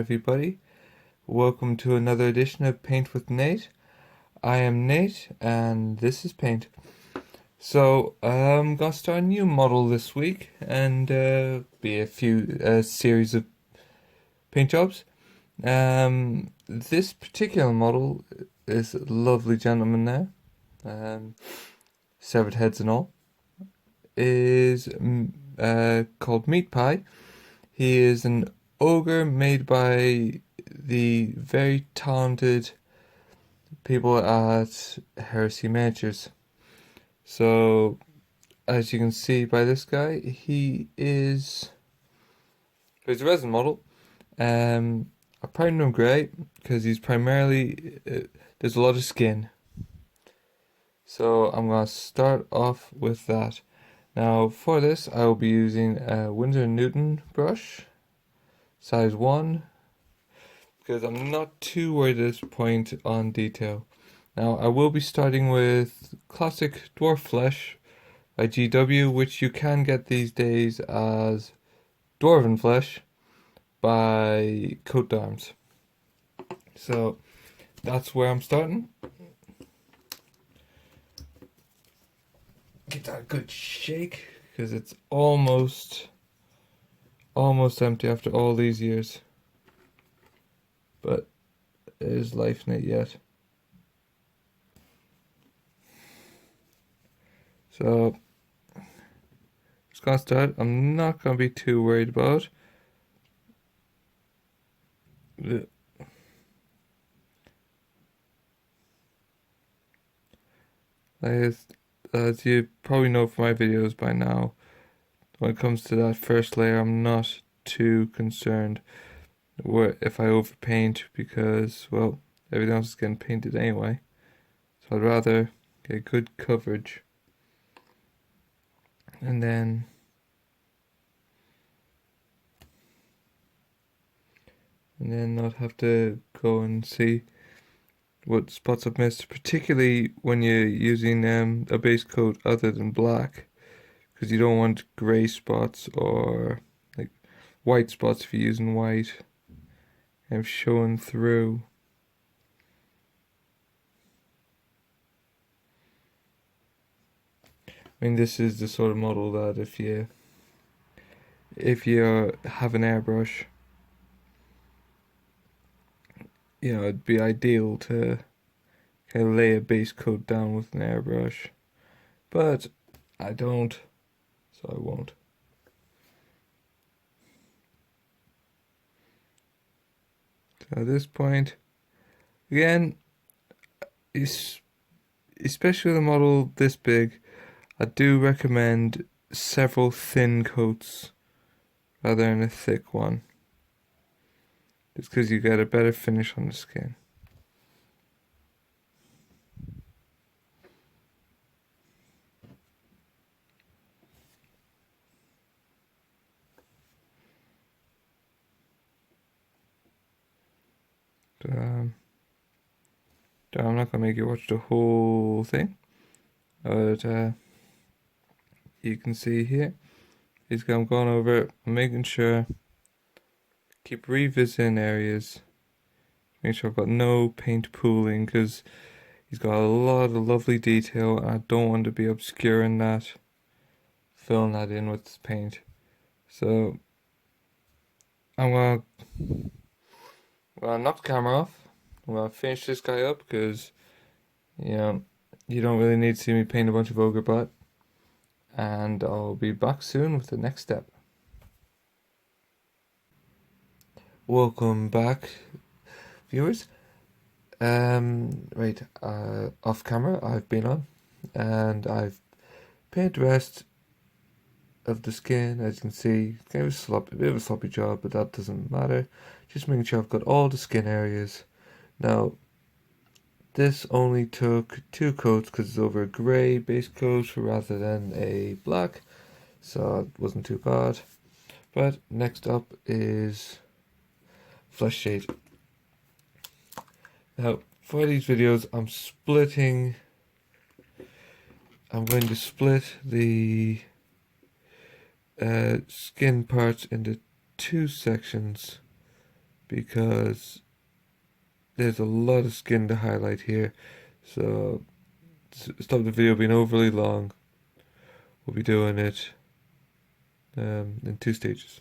everybody. Welcome to another edition of Paint with Nate. I am Nate and this is Paint. So I'm gonna start a new model this week and be a series of paint jobs. This particular model is a lovely gentleman there, severed heads and all, is called Meatpie. He is an ogre made by the very talented people at Heresy Miniatures. So, as you can see by this guy, he's a resin model. I primed him grey because he's primarily there's a lot of skin. So I'm gonna start off with that. Now for this, I will be using a Winsor & Newton brush, size 1, because I'm not too worried at this point on detail. Now I will be starting with Classic Dwarf Flesh by GW, which you can get these days as Dwarven Flesh by Coat d'Arms. So that's where I'm starting. Get that good shake because it's almost empty after all these years, but there's life in it yet. So just gonna start. I'm not gonna be too worried about as you probably know from my videos by now, when it comes to that first layer, I'm not too concerned if I overpaint because, well, everything else is getting painted anyway. So I'd rather get good coverage and then not have to go and see what spots I've missed, particularly when you're using a base coat other than black, because you don't want grey spots or like white spots if you're using white and showing through. I mean, this is the sort of model that if you have an airbrush, you know, it'd be ideal to kind of lay a base coat down with an airbrush, but I don't, so I won't. So at this point, again, especially with a model this big, I do recommend several thin coats rather than a thick one, just because you get a better finish on the skin. I'm not gonna make you watch the whole thing, but you can see here, I'm going over it, making sure, keep revisiting areas, make sure I've got no paint pooling, because he's got a lot of lovely detail and I don't want to be obscuring that, filling that in with paint. So I'm gonna knock the camera off. I'm gonna finish this guy up because, you know, you don't really need to see me paint a bunch of ogre butt. And I'll be back soon with the next step. Welcome back, viewers. Off camera I've been on, and I've painted the rest of the skin. As you can see, a bit of a sloppy job, but that doesn't matter. Just making sure I've got all the skin areas. Now, this only took 2 coats because it's over a grey base coat rather than a black, so it wasn't too bad. But next up is flesh shade. Now, for these videos, I'm going to split the skin parts into 2 sections because there's a lot of skin to highlight here. So stop the video being overly long. We'll be doing it in 2 stages.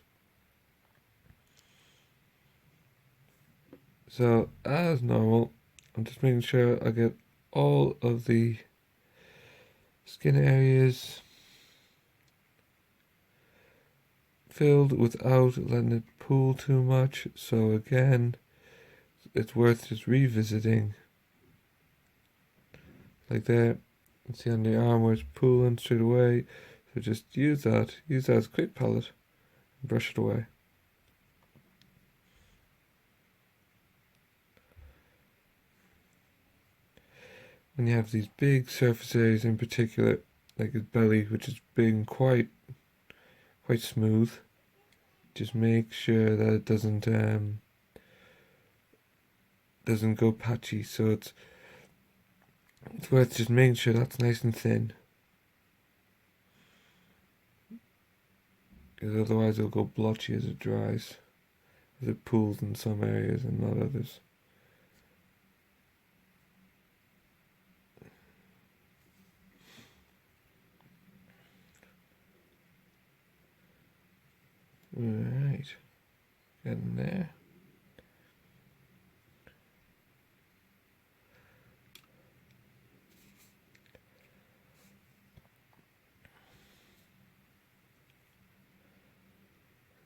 So as normal, I'm just making sure I get all of the skin areas filled without letting it pool too much. So again, it's worth just revisiting. Like there, you see on the arm where it's pooling straight away. So just use that as a quick palette and brush it away. When you have these big surface areas in particular, like his belly, which is big and quite smooth, just make sure that it doesn't go patchy. So it's worth just making sure that's nice and thin, because otherwise it'll go blotchy as it dries, as it pools in some areas and not others. Right, getting there.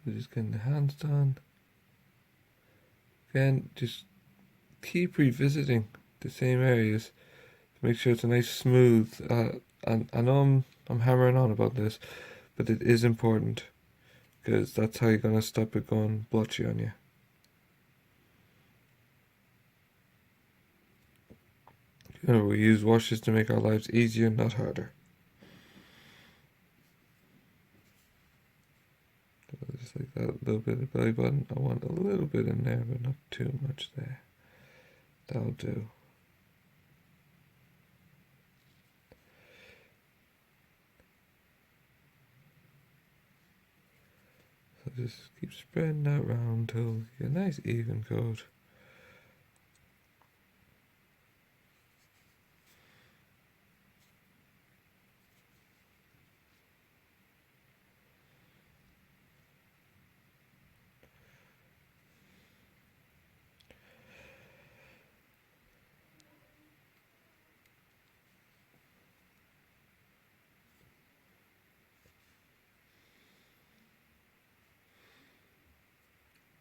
So just getting the hands done. Again, just keep revisiting the same areas to make sure it's a nice smooth. And I know I'm hammering on about this, but it is important, because that's how you're gonna stop it going blotchy on you. We use washes to make our lives easier, not harder. Just like that, a little bit of belly button. I want a little bit in there, but not too much there. That'll do. So just keep spreading that round till you get a nice even coat.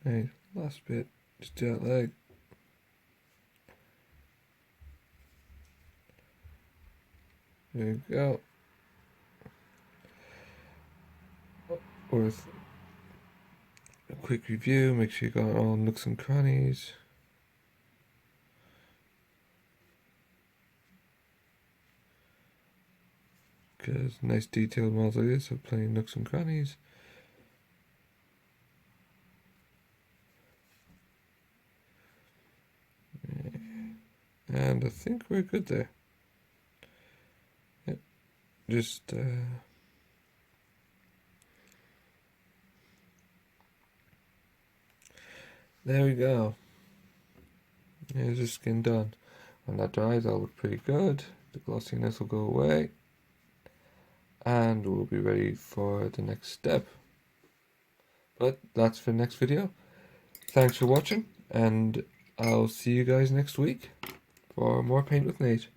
Right, last bit, just do that leg. There you go. Worth a quick review, make sure you got all nooks and crannies. Because nice detailed models like this have plenty of nooks and crannies. And I think we're good there. Yep. Just there we go. Here's the skin done. When that dries, that'll look pretty good. The glossiness will go away, and we'll be ready for the next step. But that's for the next video. Thanks for watching, and I'll see you guys next week for more Paint with Nate.